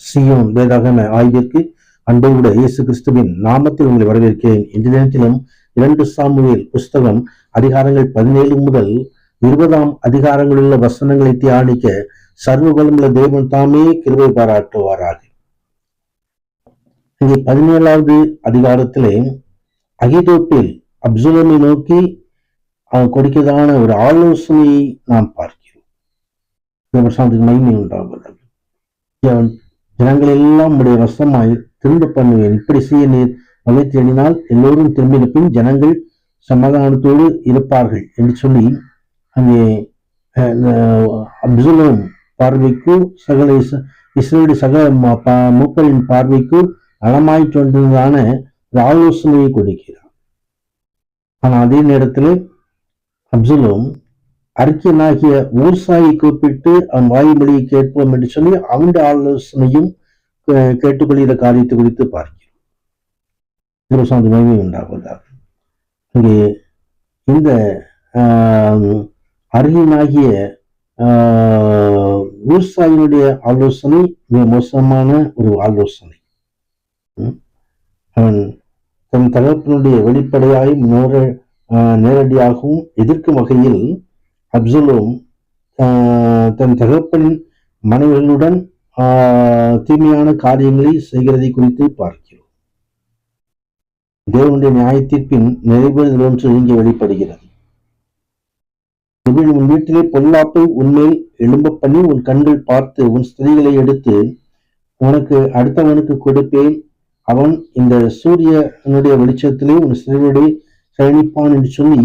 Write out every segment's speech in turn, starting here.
சீயோன் வேதாகம ஆய்விற்கு அன்போடு இயேசு கிறிஸ்துவின் நாமத்தில் உங்களை வரவேற்கிறேன். இந்த தினத்திலும் 2 சாமுவேல் புஸ்தகம் அதிகாரங்கள் 17 முதல் 20 அதிகாரங்களிலுள்ள வசனங்களை தியானிக்க சர்வ வல்லமையுள்ள தேவன் தாமே கிருபை பாராட்டுவாராக. இங்கே 17வது அதிகாரத்திலே அகிதோப்பேல் அப்சலோமை நோக்கி அவன் கொடுக்கிறதான ஒரு ஆலோசனையை நாம் பார்க்கிறோம். மகிமை உண்டாவதாக. ஜனங்கள் எல்லாம் உடைய வசமாய் திரும்ப பண்ணுவேன், இப்படி செய்ய நீர் மகிழ்ச்சி எண்ணினால் எல்லோரும் திரும்பின பின் ஜனங்கள் சமாதானத்தோடு இருப்பார்கள் என்று சொல்லி அங்கே அப்சலோம் பார்வைக்கு சகல இஸ்ரேலுடைய சகல மூப்பரின் பார்வைக்கு நலமாய் தோன்றதான ஒரு ஆலோசனையை கொடுக்கிறார். ஆனால் அதே நேரத்தில் அப்சலோம் அறிக்கையனாகிய ஊர்சாயை கூப்பிட்டு அவன் வாயுமொழியை கேட்போம் என்று சொல்லி அவனுடைய ஆலோசனையும் கேட்டுக்கொள்கிற காரியத்தை குறித்து பார்க்கிறோம். மகிமை உண்டாவதாக. இங்கே இந்த அறிஞனாகிய ஊர்சாயினுடைய ஆலோசனை மிக மோசமான ஒரு ஆலோசனை. அவன் தன் தகப்பனுடைய வெளிப்படையாயும் நேரடியாகவும் எதிர்க்கும் வகையில் அப்சலோம் தன் தகப்பனின் மனைவிகளுடன் தீமையான காரியங்களை செய்கிறதை குறித்து பார்க்கிறோம். தேவனுடைய நியாய தீர்ப்பின் நிறைவேறுதல் ஒன்று இங்கே வெளிப்படுகிறது. உன் வீட்டிலே பொல்லாப்பை உன்மேல் எழும்ப பண்ணி உன் கண்கள் பார்த்து உன் ஸ்திரீகளை எடுத்து உனக்கு அடுத்தவனுக்கு கொடுப்பேன், அவன் இந்த சூரியனுடைய வெளிச்சத்திலே உன் ஸ்திரீகளை சயனிப்பான் என்று சொல்லி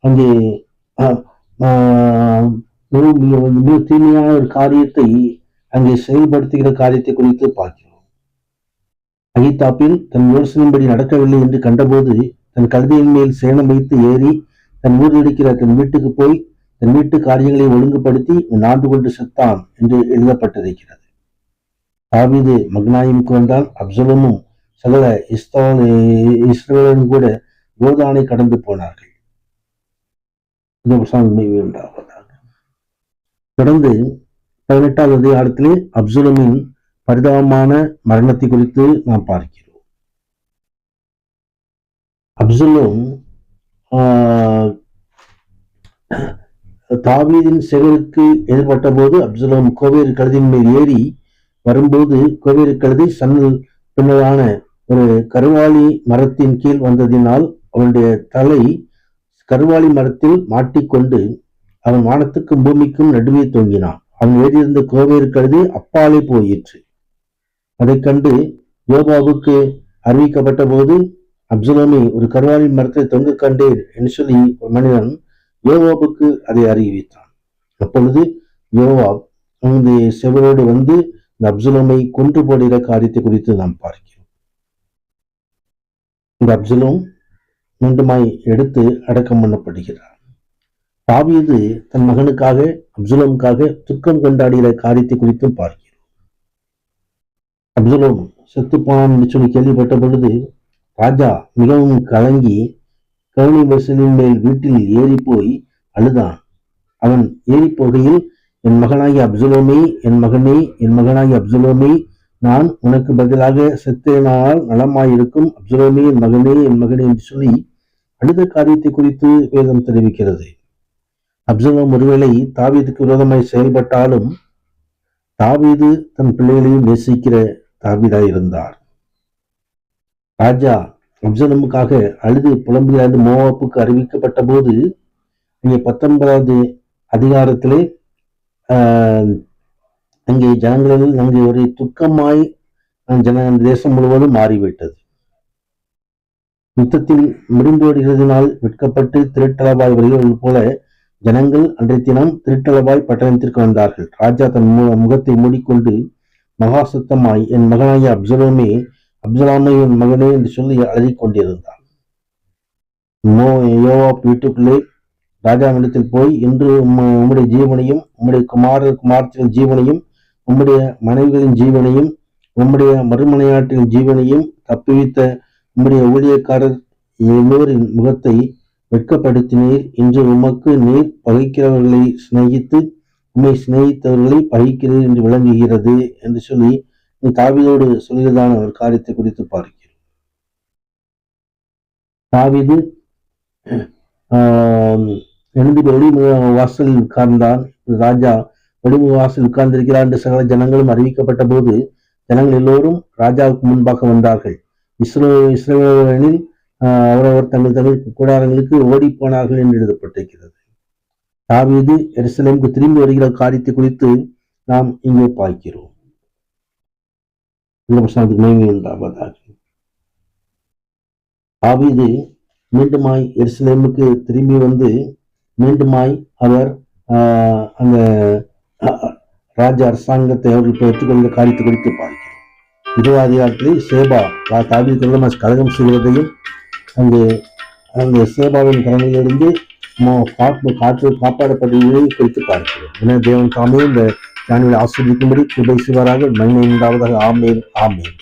அங்கே மிக தீமையான ஒரு காரியத்தை அங்கே செயல்படுத்துகிற காரியத்தை குறித்து பார்க்கிறோம். அகித்தாப்பில் தன் யோசனையின்படி நடக்கவில்லை என்று கண்டபோது தன் கழுதையின் மேல் சேணம் வைத்து ஏறி தன் ஊரில் இருக்கிற தன் வீட்டுக்கு போய் தன் வீட்டு காரியங்களை ஒழுங்குபடுத்தி நாண்டு கொண்டு செத்தான் என்று எழுதப்பட்டிருக்கிறது. தாவீது மக்னாயிமுக்கு வந்தால் அப்சலோமும் சகல இஸ்ரவேலும் கூட யோர்தானை கடந்து போனார்கள். தொடர்ந்து 18வது அதிகாரத்திலே அப்சலோமின் பரிதாபமான மரணத்தை குறித்து நாம் பார்க்கிறோம். அப்சலோம் தாவீதின் சேவலுக்கு எதிர்பட்ட போது அப்சலோம் கோவேறு கழுதின் மேல் ஏறி வரும்போது கோவேறு கழுதை சன்னல் பின்னரான ஒரு கருவாளி மரத்தின் கீழ் வந்ததினால் அவனுடைய தலை கருவாளி மரத்தில் மாட்டிக்கொண்டு அவன் வானத்துக்கும் பூமிக்கும் நடுவே தொங்கினான். அவன் ஏறியிருந்த கோவேறு கழுதை அப்பாலே போயிற்று. அதை கண்டு யோவாபுக்கு அறிவிக்கப்பட்ட போது அப்சலோமை ஒரு கருவாளி மரத்தை தொங்க கண்டேன் என்று சொல்லி ஒரு மனிதன் யோவாபுக்கு அதை அறிவித்தான். அப்பொழுது யோவாப் அவனுடைய செவரோடு வந்து இந்த அப்சலோமை கொன்று போடுகிற காரியத்தை குறித்து நாம் பார்க்கிறோம். இந்த அப்சலோம் மீண்டுமாய் எடுத்து அடக்கம் பண்ணப்படுகிறார். தாவீது தன் மகனுக்காக அப்சலோமுக்காக துக்கம் கொண்டாடுகிற காரியத்தை குறித்தும் பார்க்கிறோம். அப்சலோம் செத்துப்பான் என்று சொல்லி கேள்விப்பட்ட பொழுது ராஜா மிகவும் கலங்கி கவுனி வசலின் மேல் வீட்டில் ஏறி போய் அழுதான். அவன் ஏறி போகையில் என் மகனாகி அப்சலோமே, என் மகனே, என் மகனாகி அப்சலோமே, நான் உனக்கு பதிலாக செத்தேனால் நலமாயிருக்கும், அப்சலோமே என் மகனே என் மகனே என்று சொல்லி அடுத்த காரியத்தை குறித்து வேதம் தெரிவிக்கிறது. அப்சலோம் ஒருவேளை தாவீதுக்கு விரோதமாய் செயல்பட்டாலும் தாவீது தன் பிள்ளைகளையும் நேசிக்கிற தாவீதாய் இருந்தார். ராஜா அப்சலோமுக்காக அழுது புலம்புகிறார் மோவாப்புக்கு அறிவிக்கப்பட்ட போது இங்கே 19வது அதிகாரத்திலே அங்கே ஜனங்களில் அங்கே ஒரு துக்கமாய் தேசம் முழுவதும் மாறிவிட்டது. யுத்தத்தில் முடிந்தோடுகிறதினால் வெட்கப்பட்டு திருட்டளவாய் வருகிறது போல ஜனங்கள் அன்றைய தினம் திருட்டளவாய் பட்டணத்திற்கு வந்தார்கள். ராஜா தன் முகத்தை மூடிக்கொண்டு மகா சுத்தமாய் என் மகனாகிய அப்சலோமே அப்சலாமே என் மகனே என்று சொல்லி அழுதிக் கொண்டிருந்தார். யோவாப் வீட்டுக்குள்ளே ராஜாவிடத்தில் போய் இன்று உம்முடைய ஜீவனையும் உம்முடைய குமாரத்தின் ஜீவனையும் உம்முடைய மனைவிகளின் ஜீவனையும் உம்முடைய மறுமனையாட்டின் ஜீவனையும் தப்புவித்த உம்முடைய ஊழியக்காரர் எல்லோரின் முகத்தை வெட்கப்படுத்தினீர். இன்று உமக்கு நீர் பகைக்கிறவர்களை சிநேகித்து உம்மை சிநேகித்தவர்களை பகைக்கிறீர் என்று விளங்குகிறது என்று சொல்லி நீ தாவீதோடு சொல்கிறதான ஒரு காரியத்தை குறித்து பார்க்கிறோம். தாவீது எழுந்து வெளிமுக வாசலில் உட்கார்ந்தான். ராஜா வெளிமுக வாசல் உட்கார்ந்திருக்கிறார் என்று சகல ஜனங்களும் அறிவிக்கப்பட்ட போது ஜனங்கள் எல்லோரும் ராஜாவுக்கு முன்பாக வந்தார்கள். இஸ்ரவேலில் அவரவர் தங்கள் கூடாரங்களுக்கு ஓடி போனார்கள் என்று எழுதப்பட்டிருக்கிறது. தாவீது எருசலேமுக்கு திரும்பி வருகிற காரியத்தை குறித்து நாம் இங்கே பார்க்கிறோம். தாவீது மீண்டுமாய் எருசலேமுக்கு திரும்பி வந்து மீண்டுமாய் அவர் அந்த ராஜ அரசாங்கத்தை அவர்கள் பெற்றுக்கொண்ட காரியத்தை குறித்து பார்க்கிறோம். 20வது அதிகாரத்தில் சேபா தாவீது கலகம் செய்வதையும் அங்கே சேபாவின் கடனிலிருந்து காப்பாடப்பட்டதை குறித்து பார்க்கிறோம். என தேவன் தாமே இந்த சேனலை ஆஸ்வதிக்கும்படி கிருபை செய்வாராக. மகிமை உண்டாவதாக. ஆமேன் ஆமேன்.